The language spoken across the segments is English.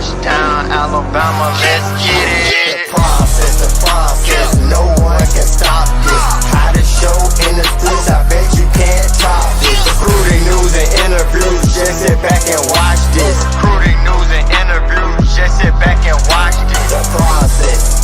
Touchdown, Alabama, let's get it. The process, no one can stop this. Hottest show in the streets, I bet you can't top this. Recruiting news and interviews, just sit back and watch this. Recruiting news and interviews, just sit back and watch this. The process.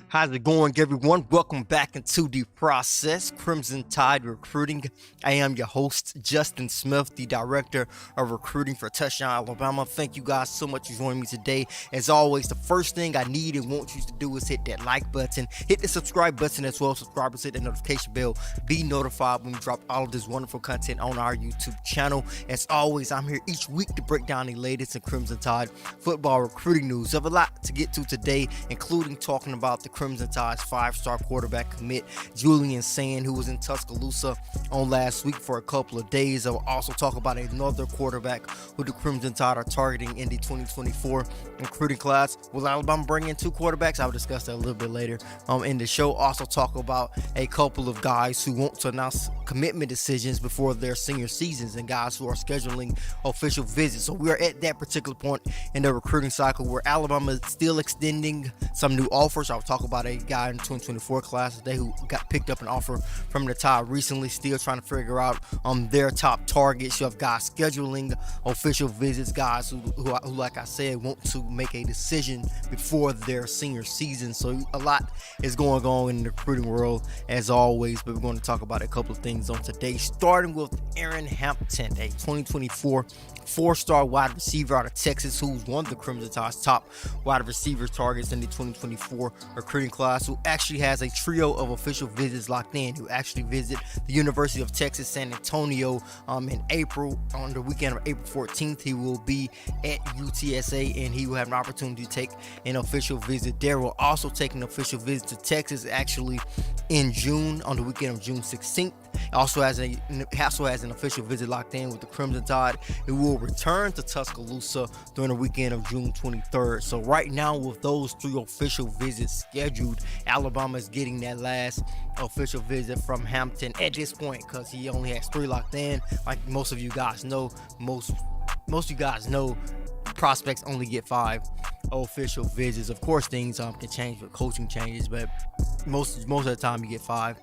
How's it going, everyone? Welcome back into The Process, Crimson Tide Recruiting. I am your host, Justin Smith, the Director of Recruiting for Touchdown Alabama. Thank you guys so much for joining me today. As always, the first thing I need and want you to do is hit that like button, hit the subscribe button as well. Subscribers, hit the notification bell. Be notified when we drop all of this wonderful content on our YouTube channel. As always, I'm here each week to break down the latest in Crimson Tide football recruiting news. We have a lot to get to today, including talking about the Crimson Tide's five-star quarterback commit, Julian Sayin, who was in Tuscaloosa on last week for a couple of days. I will also talk about another quarterback who the Crimson Tide are targeting in the 2024 recruiting class. Will Alabama bring in two quarterbacks? I'll discuss that a little bit later in the show. Also talk about a couple of guys who want to announce commitment decisions before their senior seasons and guys who are scheduling official visits. So we are at that particular point in the recruiting cycle where Alabama is still extending some new offers. I'll talk about a guy in the 2024 class today who got picked up an offer from the Tide recently, still trying to figure out their top targets. You have guys scheduling official visits, guys who like I said, want to make a decision before their senior season. So a lot is going on in the recruiting world as always, but we're going to talk about a couple of things on today, starting with Aaron Hampton, a 2024 four-star wide receiver out of Texas, who's one of the Crimson Tide's top wide receiver targets in the 2024 recruiting class, who actually has a trio of official visits locked in, who actually visit the University of Texas, San Antonio in April. On the weekend of April 14th, he will be at UTSA, and he will have an opportunity to take an official visit there. Will also take an official visit to Texas actually in June, on the weekend of June 16th. Also has an official visit locked in with the Crimson Tide. It will return to Tuscaloosa during the weekend of June 23rd. So right now, with those three official visits scheduled, Alabama is getting that last official visit from Hampton at this point, because he only has three locked in. Like most of you guys know, most of you guys know, prospects only get 5 official visits. Of course, things can change with coaching changes, but most of the time you get 5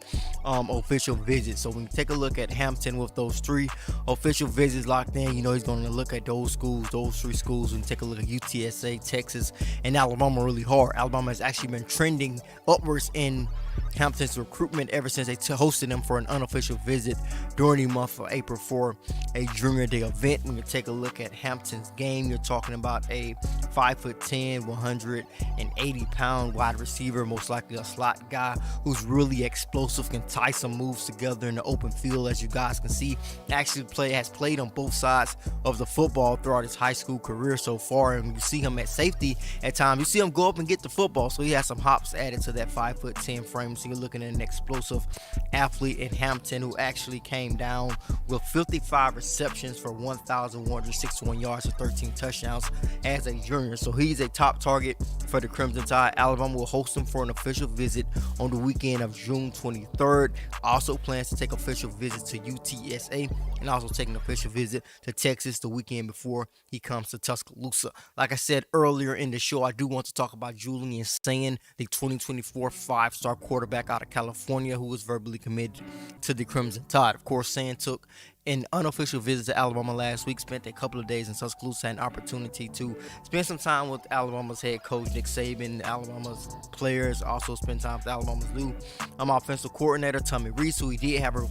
official visits. So when you take a look at Hampton with those 3 official visits locked in, you know he's going to look at those 3 schools, and take a look at UTSA, Texas, and Alabama really hard. Alabama has actually been trending upwards in Hampton's recruitment ever since they hosted him for an unofficial visit during the month of April for a Junior Day event. When you take a look at Hampton's game, you're talking about a 5'10", 180-pound wide receiver, most likely a slot guy who's really explosive, can tie some moves together in the open field. As you guys can see, actually has played on both sides of the football throughout his high school career so far, and you see him at safety at times. You see him go up and get the football, so he has some hops added to that 5'10" frame. So you're looking at an explosive athlete in Hampton, who actually came down with 55 receptions for 1,161 yards and 13 touchdowns as a junior. So he's a top target for the Crimson Tide. Alabama will host him for an official visit on the weekend of June 23rd. Also plans to take official visits to UTSA, and also take an official visit to Texas the weekend before he comes to Tuscaloosa. Like I said earlier in the show, I do want to talk about Julian Sayin, the 2024 5-star quarterback out of California, who was verbally committed to the Crimson Tide. Of course, Sayin took an unofficial visit to Alabama last week, spent a couple of days in Tuscaloosa, had an opportunity to spend some time with Alabama's head coach Nick Saban, Alabama's players, also spend time with Alabama's new offensive coordinator Tommy Rees, who he did have a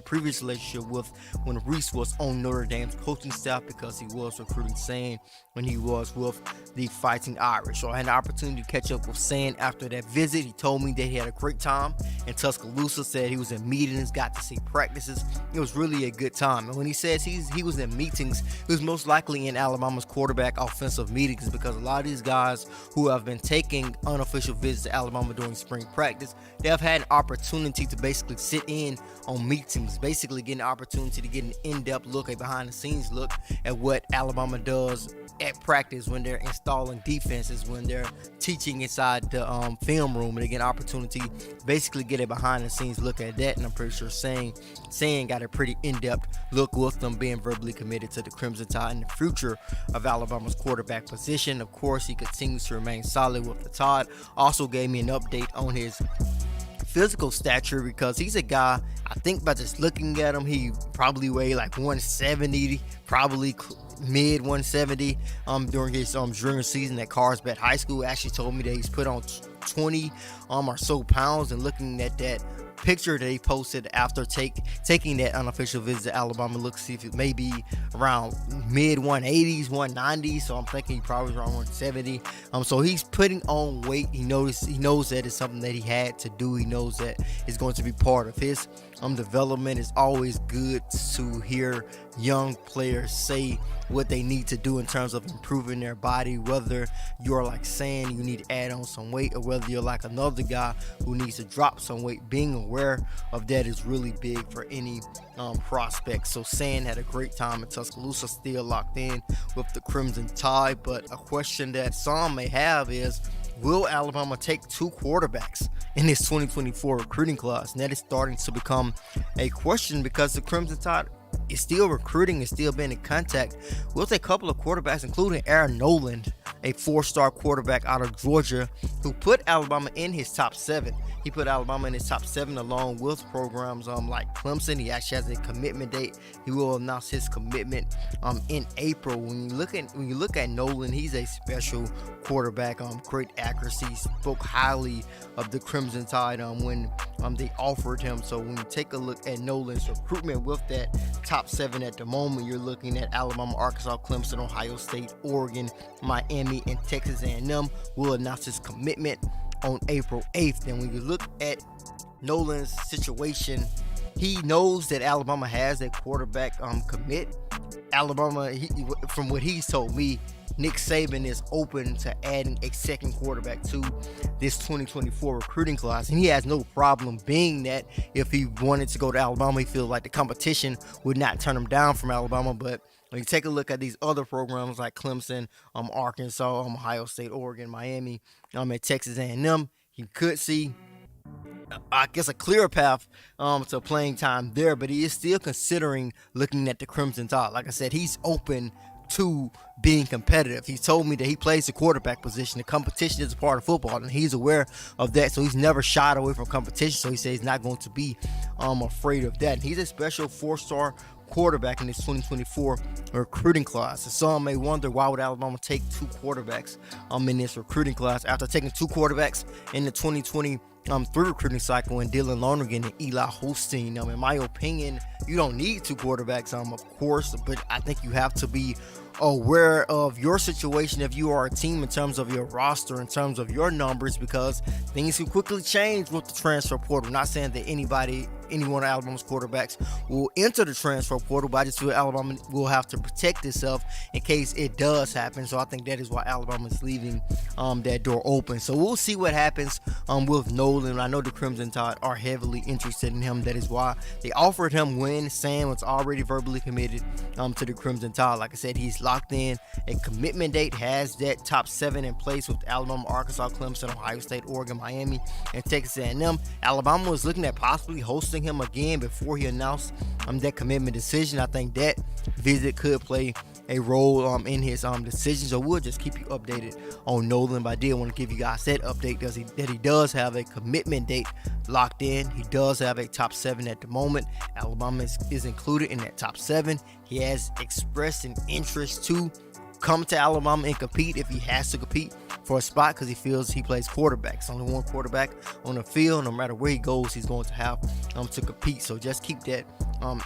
previous relationship with when Rees was on Notre Dame's coaching staff, because he was recruiting Sayin when he was with the Fighting Irish. So I had an opportunity to catch up with Sayin after that visit. He told me that he had a great time in Tuscaloosa, said he was in meetings, got to see practices. It was really a good time. And when he says he was in meetings, he was most likely in Alabama's quarterback offensive meetings, because a lot of these guys who have been taking unofficial visits to Alabama during spring practice, they have had an opportunity to basically sit in on meetings, basically get an opportunity to get an in-depth look, a behind-the-scenes look at what Alabama does at practice, when they're installing defenses, when they're teaching inside the film room, and they get an opportunity to basically get a behind the scenes look at that. And I'm pretty sure Sayin got a pretty in-depth look with them being verbally committed to the Crimson Tide and the future of Alabama's quarterback position. Of course, he continues to remain solid with the Tide. Also gave me an update on his physical stature, because he's a guy, I think by just looking at him, he probably weighed like 170, probably mid 170 during his junior season at Carlsbad High School. Actually told me that he's put on 20 or so pounds, and looking at that picture that he posted after taking that unofficial visit to Alabama, look, see if it may be around mid 180s, 190s. So I'm thinking he probably around 170. So he's putting on weight. He knows that it's something that he had to do. He knows that it's going to be part of his development. It's always good to hear young players say what they need to do in terms of improving their body, whether you're like saying you need to add on some weight, or whether you're like another guy who needs to drop some weight. Being aware of that is really big for any prospect. So San had a great time in Tuscaloosa, still locked in with the Crimson Tide. But a question that some may have is, will Alabama take 2 quarterbacks in this 2024 recruiting class? And that is starting to become a question, because the Crimson Tide is still recruiting and still being in contact with a couple of quarterbacks, including Aaron Noland, a 4-star quarterback out of Georgia, who put Alabama in his top 7. He put Alabama in his top 7 along with programs like Clemson. He actually has a commitment date. He will announce his commitment in April. When you look at Noland, he's a special quarterback. Great accuracy. Spoke highly of the Crimson Tide when they offered him. So when you take a look at Noland's recruitment with that top 7 at the moment, you're looking at Alabama, Arkansas, Clemson, Ohio State, Oregon, Miami, and Texas A&M. Will announce his commitment on April 8th. And when you look at Noland's situation, he knows that Alabama has a quarterback commit. Alabama, from what he's told me, Nick Saban is open to adding a second quarterback to this 2024 recruiting class, and he has no problem being that. If he wanted to go to Alabama, he feels like the competition would not turn him down from Alabama. But when you take a look at these other programs like Clemson, Arkansas, Ohio State, Oregon, Miami, and Texas A&M, you could see, I guess, a clear path to playing time there. But he is still considering looking at the Crimson Tide. Like I said, he's open to being competitive. He told me that he plays the quarterback position. The competition is a part of football, and he's aware of that. So he's never shied away from competition. So he says he's not going to be afraid of that. And he's a special 4-star quarterback in this 2024 recruiting class. And some may wonder, why would Alabama take 2 quarterbacks in this recruiting class after taking 2 quarterbacks in the 2023 recruiting cycle, and Dylan Lonergan and Eli Holstein. In my opinion, you don't need 2 quarterbacks, of course, but I think you have to be aware of your situation if you are a team, in terms of your roster, in terms of your numbers, because things can quickly change with the transfer portal. Not saying that any one of Alabama's quarterbacks will enter the transfer portal, but I just feel Alabama will have to protect itself in case it does happen. So I think that is why Alabama is leaving that door open. So we'll see what happens with Noland. I know the Crimson Tide are heavily interested in him. That is why they offered him when Sam was already verbally committed to the Crimson Tide. Like I said, he's locked in. A commitment date has that top 7 in place with Alabama, Arkansas, Clemson, Ohio State, Oregon, Miami, and Texas A&M. Alabama was looking at possibly hosting him again before he announced that commitment decision. I think that visit could play a role in his decision. So we'll just keep you updated on Noland. But I did want to give you guys that update, that he does have a commitment date locked in. He does have a top 7 at the moment. Alabama is included in that top 7. He has expressed an interest to come to Alabama and compete if he has to compete for a spot, because he feels he plays quarterback. It's only one quarterback on the field. No matter where he goes, he's going to have to compete. So just keep that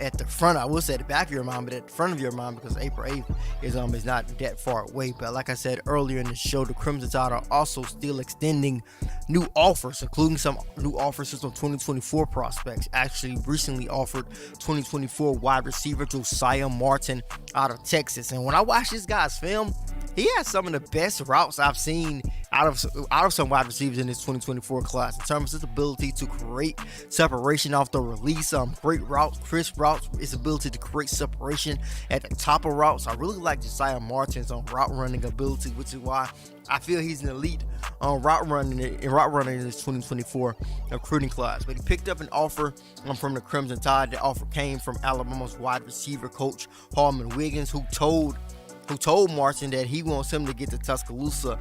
at the front. I will say at the back of your mind, but at the front of your mind, because April 8th is not that far away. But like I said earlier in the show, the Crimson Tide are also still extending new offers, including some new offers to some 2024 prospects. Actually recently offered 2024 wide receiver Josiah Martin out of Texas. And when I watch this guy's film, he has some of the best routes I've seen out of some wide receivers in this 2024 class in terms of his ability to create separation off the release. Great routes, crisp routes, his ability to create separation at the top of routes. I really like Josiah Martin's route running ability, which is why I feel he's an elite route runner in this 2024 recruiting class. But he picked up an offer from the Crimson Tide. The offer came from Alabama's wide receiver coach Harmon Wiggins, who told Martin that he wants him to get to Tuscaloosa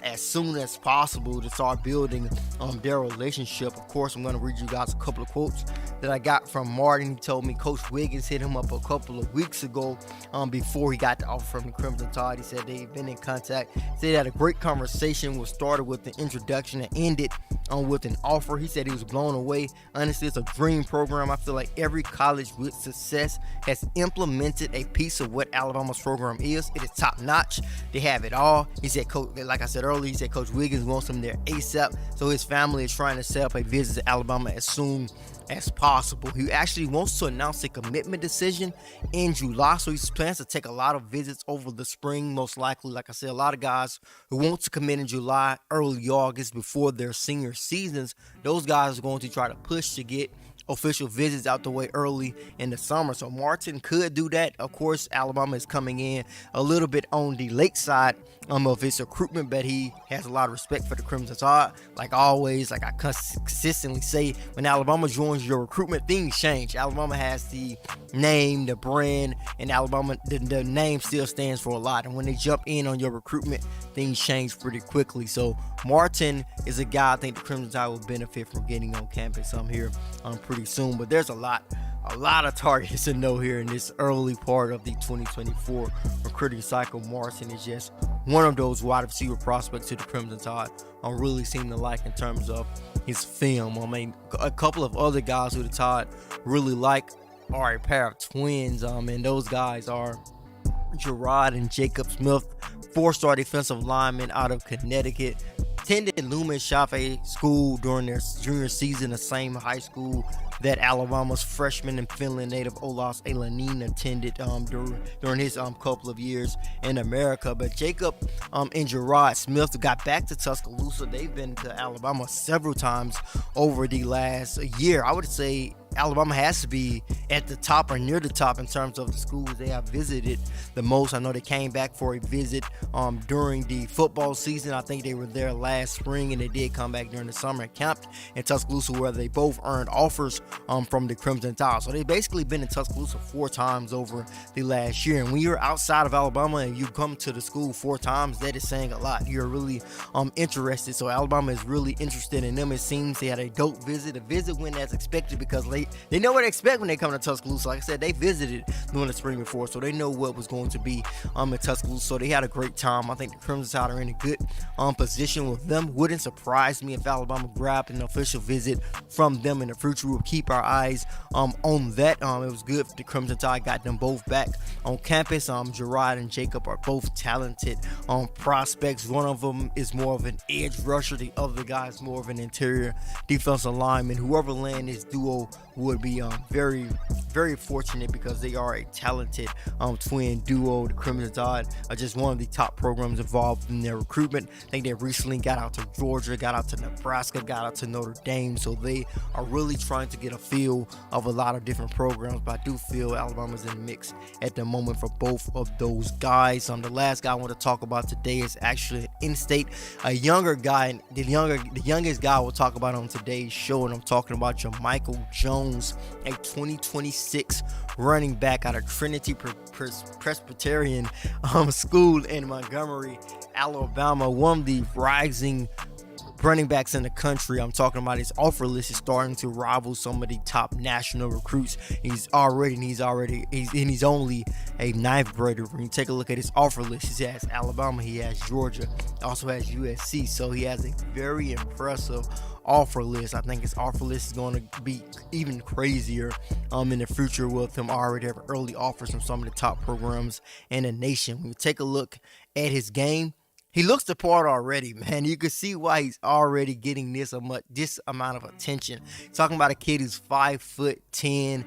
as soon as possible to start building their relationship. Of course, I'm going to read you guys a couple of quotes that I got from Martin. He told me Coach Wiggins hit him up a couple of weeks ago before he got the offer from the Crimson Tide. He said they've been in contact. He said he had a great conversation, was started with an introduction and ended with an offer. He said he was blown away. Honestly, it's a dream program. I feel like every college with success has implemented a piece of what Alabama's program is. It is top notch. They have it all. He said, like I said earlier, he said Coach Wiggins wants him there ASAP. So his family is trying to set up a visit to Alabama as soon as possible. He actually wants to announce a commitment decision in July, so he plans to take a lot of visits over the spring, most likely. Like I said, a lot of guys who want to commit in July, early August, before their senior seasons, those guys are going to try to push to get official visits out the way early in the summer. So Martin could do that. Of course, Alabama is coming in a little bit on the late side of his recruitment, but he has a lot of respect for the Crimson Tide. Like always, like I consistently say, when Alabama joins your recruitment, things change. Alabama has the name, the brand, and Alabama, the name still stands for a lot. And when they jump in on your recruitment, things change pretty quickly. So Martin is a guy I think the Crimson Tide will benefit from getting on campus here pretty soon. But there's a lot of targets to know here in this early part of the 2024 recruiting cycle. Martin is just one of those wide receiver prospects to the Crimson Tide I'm really seem to like in terms of his film. I mean, a couple of other guys who the Tide really like are a pair of twins, and those guys are Gerard and Jacob Smith, 4-star defensive linemen out of Connecticut. Attended Loomis Chaffee School during their junior season, the same high school that Alabama's freshman and Finland native Olas Alanin attended during his couple of years in America. But Jacob and Gerard Smith got back to Tuscaloosa. They've been to Alabama several times over the last year. I would say Alabama has to be at the top or near the top in terms of the schools they have visited the most. I know they came back for a visit during the football season. I think they were there last spring, and they did come back during the summer and camped in Tuscaloosa, where they both earned offers from the Crimson Tide. So they've basically been in Tuscaloosa 4 times over the last year. And when you're outside of Alabama and you come to the school 4 times, that is saying a lot. You're really interested. So Alabama is really interested in them. It seems they had a dope visit. A visit went as expected because they know what to expect when they come to Tuscaloosa. Like I said, they visited during the spring before, so they know what was going to be in Tuscaloosa. So they had a great time. I think the Crimson Tide are in a good position with them. Wouldn't surprise me if Alabama grabbed an official visit from them in the future. We'll keep our eyes on that. It was good the Crimson Tide got them both back on campus. Gerard and Jacob are both talented prospects. One of them is more of an edge rusher. The other guy is more of an interior defensive lineman. Whoever land this duo would be very, very fortunate because they are a talented twin duo. The Crimson Tide are just one of the top programs involved in their recruitment. I think they recently got out to Georgia, got out to Nebraska, got out to Notre Dame, so they are really trying to get a feel of a lot of different programs. But I do feel Alabama's in the mix at the moment for both of those guys. The last guy I want to talk about today is actually in-state, a younger guy, the youngest guy we'll talk about on today's show, and I'm talking about Jamichael Jones, a 2026 running back out of Trinity Presbyterian School in Montgomery, Alabama. One of the rising running backs in the country. I'm talking about his offer list is starting to rival some of the top national recruits. He's only a 9th grader. When you take a look at his offer list, he has Alabama, he has Georgia, also has USC. So he has a very impressive offer list. I think his offer list is going to be even crazier in the future with him already having early offers from some of the top programs in the nation. When you take a look at his game, he looks the part already, man. You can see why he's already getting this amount of attention. Talking about a kid who's 5'10",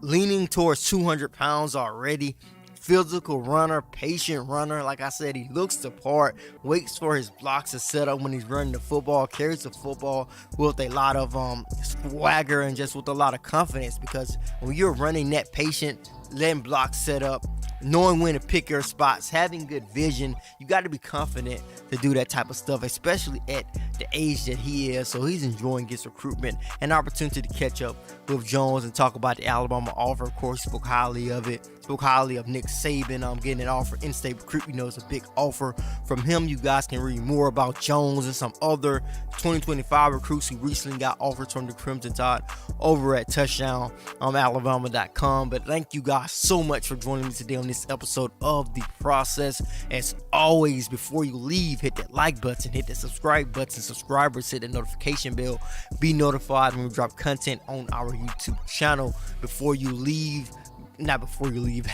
leaning towards 200 pounds already. physical runner, patient runner. Like I said, he looks the part, waits for his blocks to set up when he's running the football, carries the football with a lot of swagger and just with a lot of confidence, because when you're running that patient, letting blocks set up, knowing when to pick your spots, having good vision, you got to be confident to do that type of stuff, especially at the age that he is. So he's enjoying his recruitment, an opportunity to catch up with Jones and talk about the Alabama offer. Of course, spoke highly of it, spoke highly of Nick Saban. Getting an offer, in-state recruit, it's a big offer from him. You guys can read more about Jones and some other 2025 recruits who recently got offers from the Crimson Tide over at touchdownalabama.com. But thank you guys so much for joining me today on this episode of The Process. As always, before you leave, hit that like button, hit that subscribe button. Subscribers, hit the notification bell, be notified when we drop content on our YouTube channel.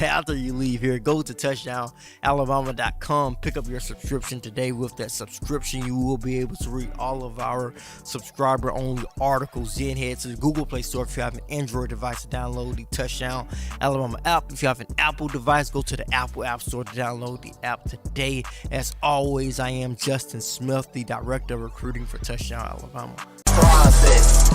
After you leave here, go to touchdownalabama.com, pick up your subscription today. With that subscription, you will be able to read all of our subscriber only articles. Then head to the Google Play Store if you have an Android device to download the Touchdown Alabama app. If you have an Apple device, go to the Apple App Store to download the app today. As always, I am Justin Smith, the Director of Recruiting for Touchdown Alabama. Process.